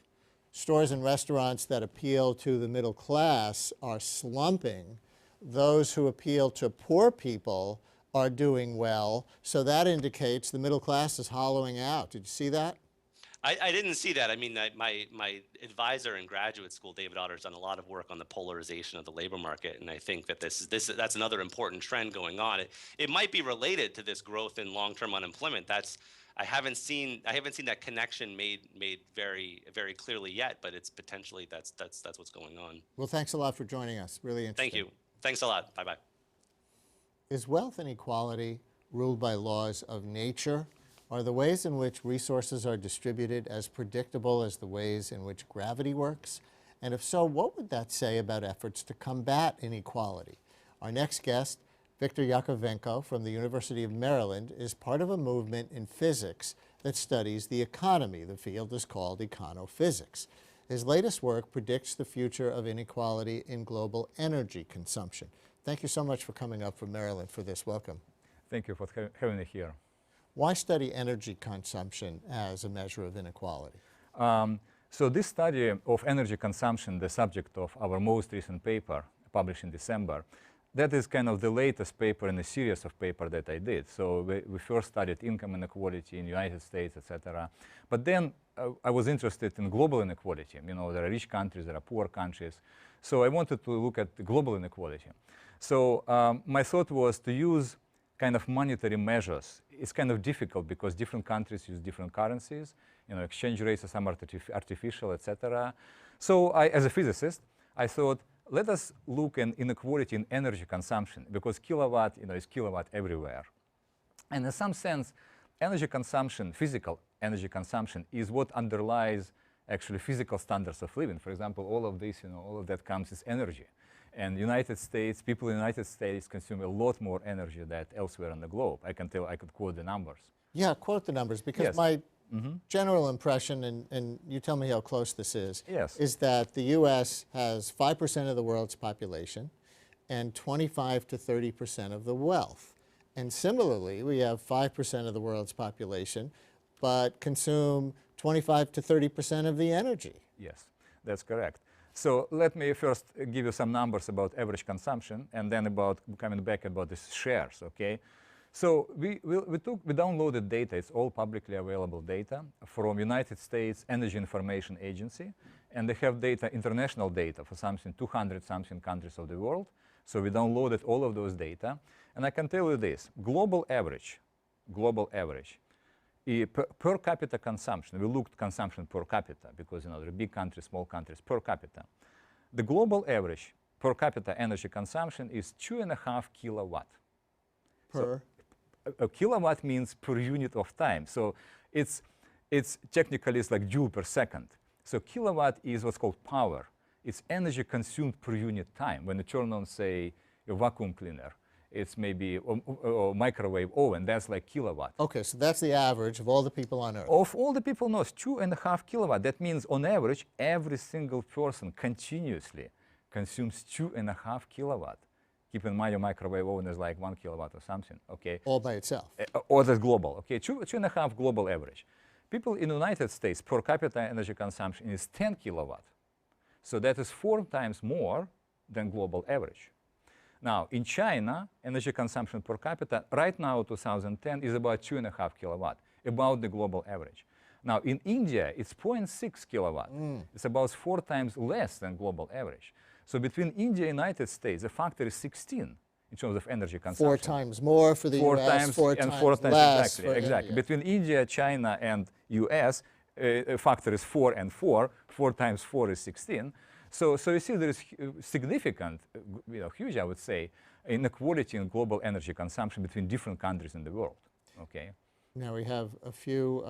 Stores and restaurants that appeal to the middle class are slumping. Those who appeal to poor people are doing well. So that indicates the middle class is hollowing out. Did you see that? I didn't see that. I mean, my advisor in graduate school, David Otter's done a lot of work on the polarization of the labor market, and I think that that's another important trend going on. It might be related to this growth in long-term unemployment. I haven't seen that connection made very very clearly yet, but it's potentially that's what's going on. Well, thanks a lot for joining us. Really interesting. Thank you. Thanks a lot. Bye bye. Is wealth inequality ruled by laws of nature? Are the ways in which resources are distributed as predictable as the ways in which gravity works? And if so, what would that say about efforts to combat inequality? Our next guest, Viktor Yakovenko from the University of Maryland, is part of a movement in physics that studies the economy. The field is called econophysics. His latest work predicts the future of inequality in global energy consumption. Thank you so much for coming up from Maryland for this. Welcome. Thank you for having me here. Why study energy consumption as a measure of inequality? So this study of energy consumption, the subject of our most recent paper published in December, that is kind of the latest paper in a series of papers that I did. So we first studied income inequality in the United States, etc. But then I was interested in global inequality. You know, there are rich countries, there are poor countries. So I wanted to look at the global inequality. So my thought was to use kind of monetary measures. It's kind of difficult because different countries use different currencies. You know, exchange rates are some artificial, etc. So as a physicist, I thought, let us look at inequality in energy consumption, because kilowatt, is kilowatt everywhere. And in some sense, energy consumption, physical energy consumption, is what underlies actually physical standards of living. For example, all of this, all of that comes as energy. And United States, people in the United States consume a lot more energy than elsewhere on the globe. I could quote the numbers. Yeah, quote the numbers, because yes. my general impression, and you tell me how close this is, yes. is that the U.S. has 5% of the world's population and 25 to 30% of the wealth. And similarly, we have 5% of the world's population, but consume 25 to 30% of the energy. Yes, that's correct. So let me first give you some numbers about average consumption, and then about coming back about the shares, okay? So we downloaded data, it's all publicly available data from United States Energy Information Agency, and they have data, international data for 200-something countries of the world. So we downloaded all of those data, and I can tell you this, global average, per capita consumption, we looked consumption per capita, because there are big countries, small countries, per capita. The global average per capita energy consumption is 2.5 kilowatt. Per? So a kilowatt means per unit of time. So it's technically it's like joule per second. So kilowatt is what's called power. It's energy consumed per unit time. When you turn on, say, a vacuum cleaner, it's maybe a microwave oven, that's like kilowatt. Okay, so that's the average of all the people on Earth. Of all the people, no, it's 2.5 kilowatt. That means on average, every single person continuously consumes 2.5 kilowatt. Keep in mind your microwave oven is like 1 kilowatt or something, okay? All by itself. Or that's global, okay? 2.5 global average. People in the United States, per capita energy consumption is 10 kilowatt. So that is 4 times more than global average. Now, in China, energy consumption per capita right now, 2010, is about 2.5 kilowatt, about the global average. Now, in India, it's 0.6 kilowatt. It's about 4 times less than global average. So between India and United States, the factor is 16. in terms of energy consumption. 4 times more for the Four US, times 4 and times 4 times less exactly. for Exactly. India. Between India, China, and US, factor is 4 and 4. 4 times 4 is 16. So you see there is significant, huge, I would say, inequality in global energy consumption between different countries in the world. Okay. Now we have a few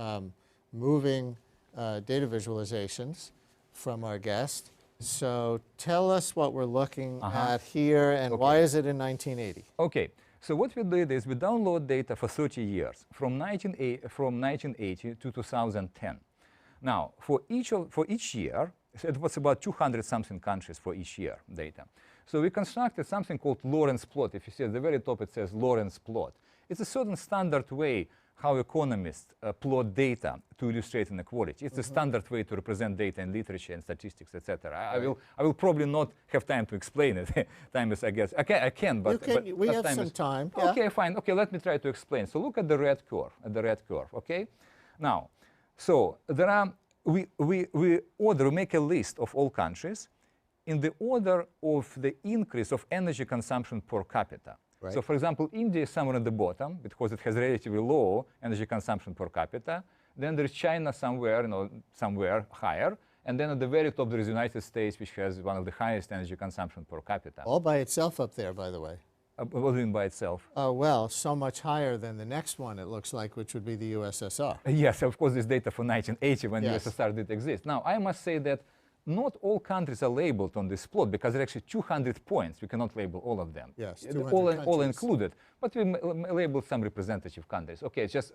moving data visualizations from our guest. So tell us what we're looking at here and why is it in 1980? Okay. So what we did is we download data for 30 years from 1980 to 2010. Now for each year, it was about 200-something countries for each year data. So we constructed something called Lorentz plot. If you see at the very top, it says Lorentz plot. It's a certain standard way how economists plot data to illustrate inequality. It's a standard way to represent data in literature and statistics, etc. I will probably not have time to explain it. Time is, I guess, I can, but we have some time. Yeah. Okay, fine. Okay, let me try to explain. So look at the red curve. Okay. Now, so there are we make a list of all countries in the order of the increase of energy consumption per capita. Right. So, for example, India is somewhere at the bottom because it has relatively low energy consumption per capita. Then there is China somewhere higher, and then at the very top there is the United States, which has one of the highest energy consumption per capita. All by itself up there, by the way. What do you mean by itself? Well, so much higher than the next one, it looks like, which would be the USSR. Yes, of course, this data for 1980 when Yes. USSR did exist. Now, I must say that not all countries are labeled on this plot because there are actually 200 points. We cannot label all of them. Yes, all 200 countries. included. But we labeled some representative countries. Okay, just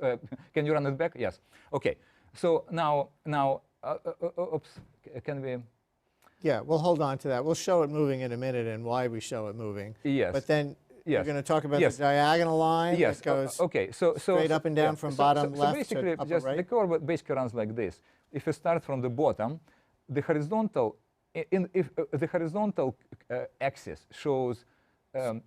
can you run it back? Yes. Okay. So now, oops, can we? Yeah, we'll hold on to that. We'll show it moving in a minute and why we show it moving. Yes. But then you're Yes. going to talk about Yes. the diagonal line Yes. that goes Okay. So straight up and down yeah. from So bottom left basically, to upper just right. the curve basically runs like this. If you start from the bottom, the horizontal the horizontal axis shows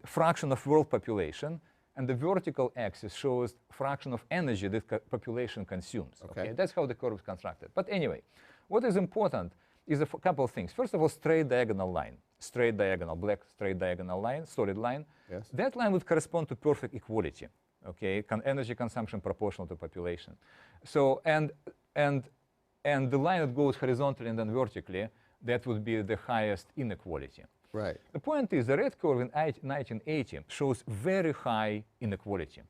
fraction of world population, and the vertical axis shows fraction of energy that population consumes. Okay. That's how the curve is constructed. But anyway, what is important is a couple of things. First of all, straight diagonal line, straight diagonal, black straight diagonal line, solid line. Yes. That line would correspond to perfect equality. Okay, energy consumption proportional to population. So and the line that goes horizontally and then vertically, that would be the highest inequality. Right. The point is the red curve in 1980 shows very high inequality.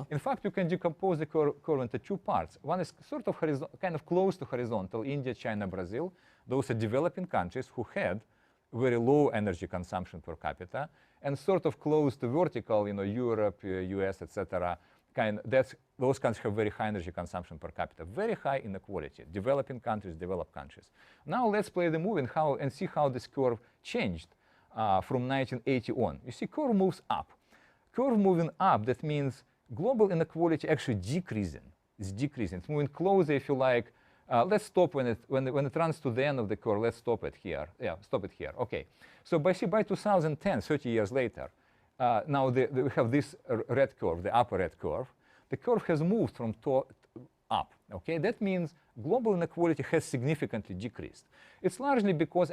In fact, you can decompose the curve into two parts. One is sort of kind of close to horizontal, India, China, Brazil. Those are developing countries who had very low energy consumption per capita, and sort of close to vertical, Europe, US, etc. Those countries have very high energy consumption per capita, very high inequality. Developing countries, developed countries. Now let's play the movie and see how this curve changed from 1980 on. You see, curve moves up. Curve moving up, that means global inequality actually decreasing. It's decreasing. It's moving closer, if you like. Let's stop when it runs to the end of the curve. Let's stop it here. Yeah, stop it here. Okay. So by 2010, 30 years later, now we have this red curve, the upper red curve. The curve has moved from top up. Okay, that means global inequality has significantly decreased. It's largely because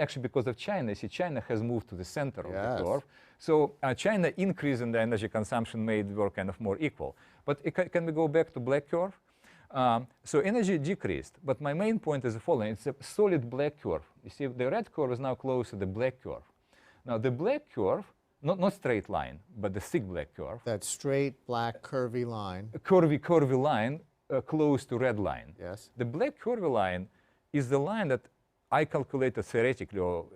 of China. See, China has moved to the center of the curve. So China increase in the energy consumption made work kind of more equal. But can we go back to black curve? So energy decreased, but my main point is the following. It's a solid black curve. You see, the red curve is now close to the black curve. Now, the black curve, not straight line, but the thick black curve. That straight, black, curvy line. A curvy line close to red line. Yes. The black curvy line is the line that I calculated theoretically, or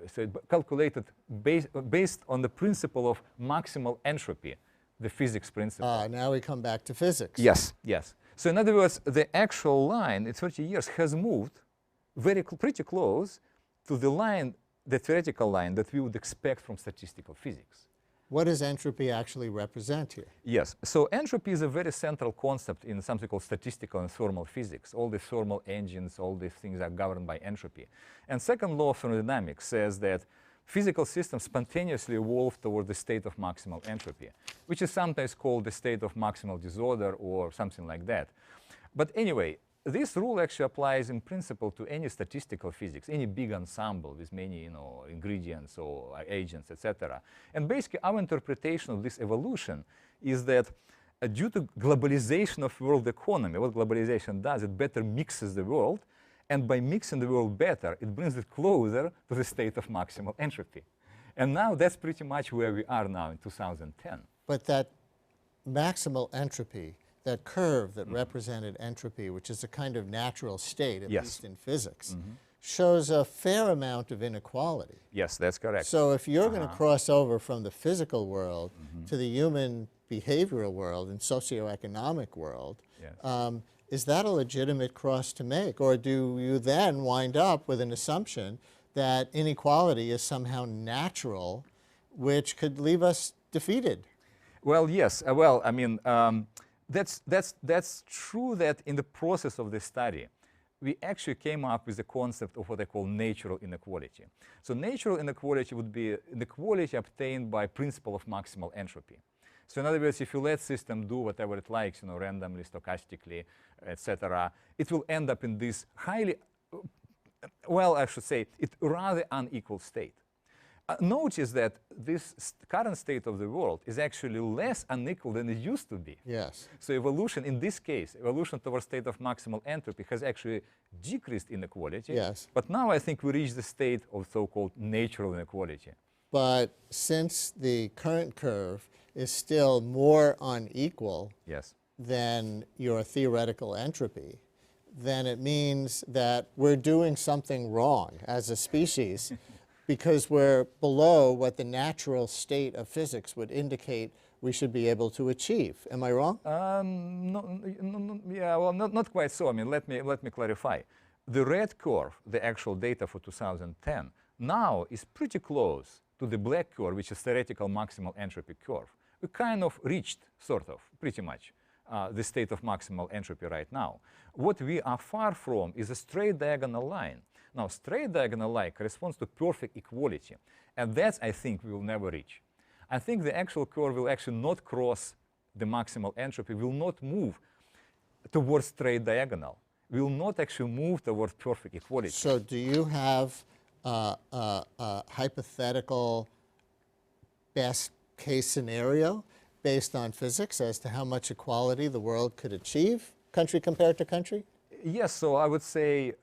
calculated based on the principle of maximal entropy, the physics principle. Now we come back to physics. Yes, yes. So in other words, the actual line in 30 years has moved pretty close to the line, the theoretical line that we would expect from statistical physics. What does entropy actually represent here? Yes, so entropy is a very central concept in something called statistical and thermal physics. All the thermal engines, all these things are governed by entropy. And second law of thermodynamics says that physical systems spontaneously evolve toward the state of maximal entropy, which is sometimes called the state of maximal disorder or something like that. But anyway, this rule actually applies in principle to any statistical physics, any big ensemble with many ingredients or agents, etc. And basically our interpretation of this evolution is that due to globalization of world economy, what globalization does, it better mixes the world, and by mixing the world better, it brings it closer to the state of maximal entropy. And now that's pretty much where we are now in 2010. But that maximal entropy, that curve that represented entropy, which is a kind of natural state, at least in physics, shows a fair amount of inequality. Yes, that's correct. So if you're going to cross over from the physical world to the human behavioral world and socioeconomic world, is that a legitimate cross to make? Or do you then wind up with an assumption that inequality is somehow natural, which could leave us defeated? Well, yes. Well, I mean, that's true that in the process of this study, we actually came up with the concept of what I call natural inequality. So natural inequality would be inequality obtained by principle of maximal entropy. So in other words, if you let system do whatever it likes, randomly, stochastically, etc., it will end up in this highly, well, I should say, it's rather unequal state. Notice that this current state of the world is actually less unequal than it used to be. Yes. So evolution, in this case, evolution towards state of maximal entropy has actually decreased inequality. Yes. But now I think we reach the state of so-called natural inequality. But since the current curve is still more unequal than your theoretical entropy, then it means that we're doing something wrong as a species because we're below what the natural state of physics would indicate we should be able to achieve. Am I wrong? Yeah, well, not quite so. I mean, let me clarify. The red curve, the actual data for 2010, now is pretty close to the black curve, which is theoretical maximal entropy curve. We kind of reached, sort of, pretty much, the state of maximal entropy right now. What we are far from is a straight diagonal line. Now, straight diagonal line corresponds to perfect equality, and that, I think, we will never reach. I think the actual curve will actually not cross the maximal entropy, will not move towards straight diagonal, will not actually move towards perfect equality. So do you have a hypothetical best case scenario based on physics as to how much equality the world could achieve, country compared to country? Yes, so I would say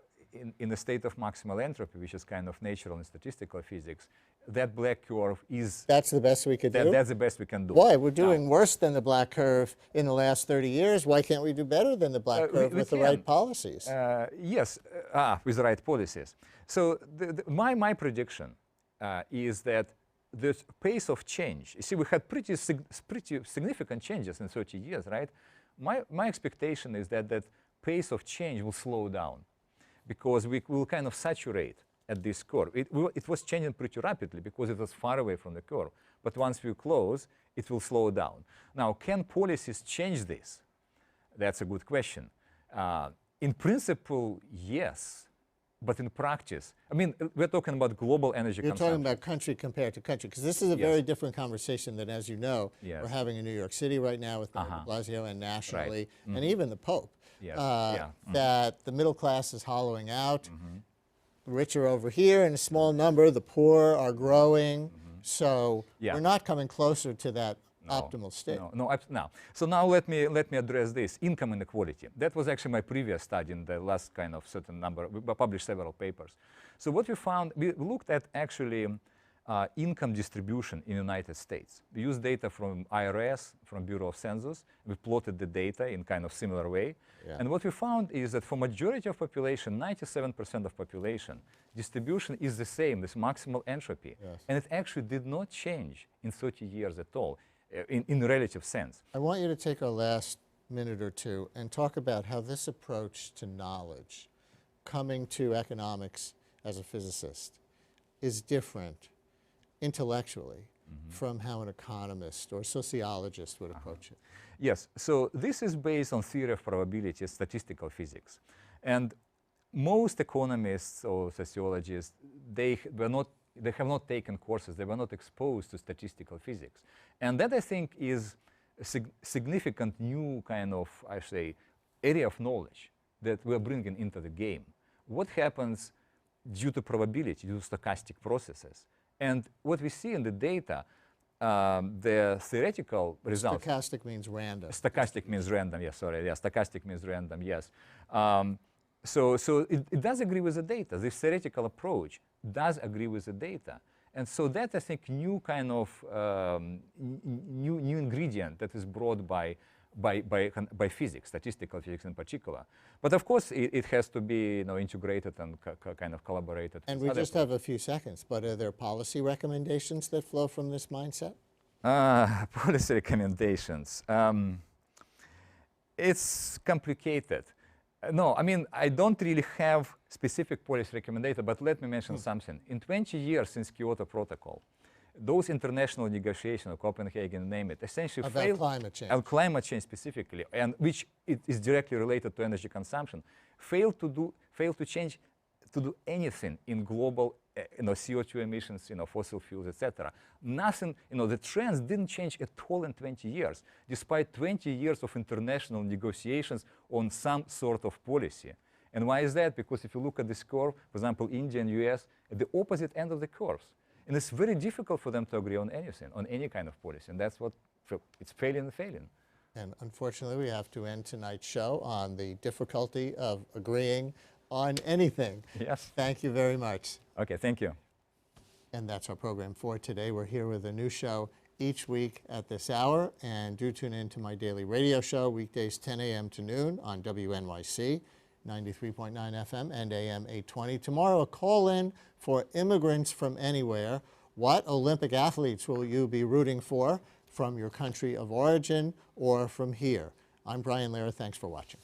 in the state of maximal entropy, which is kind of natural and statistical physics, that black curve is... That's the best we could do? That's the best we can do. Why? We're doing worse than the black curve in the last 30 years. Why can't we do better than the black curve with the right policies? Yes, with the right policies. So my prediction is that the pace of change, you see, we had pretty significant changes in 30 years, right? My expectation is that that pace of change will slow down because we will kind of saturate at this curve. It was changing pretty rapidly because it was far away from the curve. But once we close, it will slow down. Now, can policies change this? That's a good question. In principle, yes. But in practice, I mean, we're talking about global energy consumption. You're talking about country compared to country, because this is a very different conversation than, as you know, we're having in New York City right now with Bill de Blasio and nationally, and even the Pope, that the middle class is hollowing out, the rich are over here in a small number, the poor are growing, so we're not coming closer to that optimal state. No. So now let me address this, income inequality. That was actually my previous study in the last kind of certain number. We published several papers. So what we found, we looked at actually income distribution in the United States. We used data from IRS, from Bureau of Census. We plotted the data in kind of similar way. And what we found is that for majority of population, 97% of population, distribution is the same, this maximal entropy. And it actually did not change in 30 years at all. In relative sense. I want you to take our last minute or two and talk about how this approach to knowledge, coming to economics as a physicist, is different intellectually from how an economist or sociologist would approach it. Yes, so this is based on theory of probability, statistical physics. And most economists or sociologists, they have not taken courses, they were not exposed to statistical physics. And that, I think, is a significant new kind of, I say, area of knowledge that we're bringing into the game. What happens due to probability, due to stochastic processes? And what we see in the data, the theoretical results. Stochastic means random. Stochastic means random, yes, sorry. Yeah, stochastic means random, yes. So it does agree with the data. This theoretical approach does agree with the data. And so that, I think, new kind of new ingredient that is brought by physics, statistical physics in particular. But of course, it has to be integrated and kind of collaborated. And we just have a few seconds, but are there policy recommendations that flow from this mindset? Policy recommendations. It's complicated. No, I mean, I don't really have specific policy recommendation, but let me mention something. In 20 years since Kyoto Protocol, those international negotiations, Copenhagen, name it, essentially about failed. Climate change. About climate change specifically, and which is directly related to energy consumption, failed to do anything in global CO2 emissions, fossil fuels, etc. Nothing, the trends didn't change at all in 20 years, despite 20 years of international negotiations on some sort of policy. And why is that? Because if you look at this curve, for example, India and US, at the opposite end of the curves. And it's very difficult for them to agree on anything, on any kind of policy. And that's what, it's failing and failing. And unfortunately, we have to end tonight's show on the difficulty of agreeing on anything. Yes. Thank you very much. Okay, thank you. And that's our program for today. We're here with a new show each week at this hour. And do tune in to my daily radio show, weekdays 10 a.m. to noon on WNYC, 93.9 FM and AM 820. Tomorrow, a call-in for immigrants from anywhere. What Olympic athletes will you be rooting for from your country of origin or from here? I'm Brian Lehrer. Thanks for watching.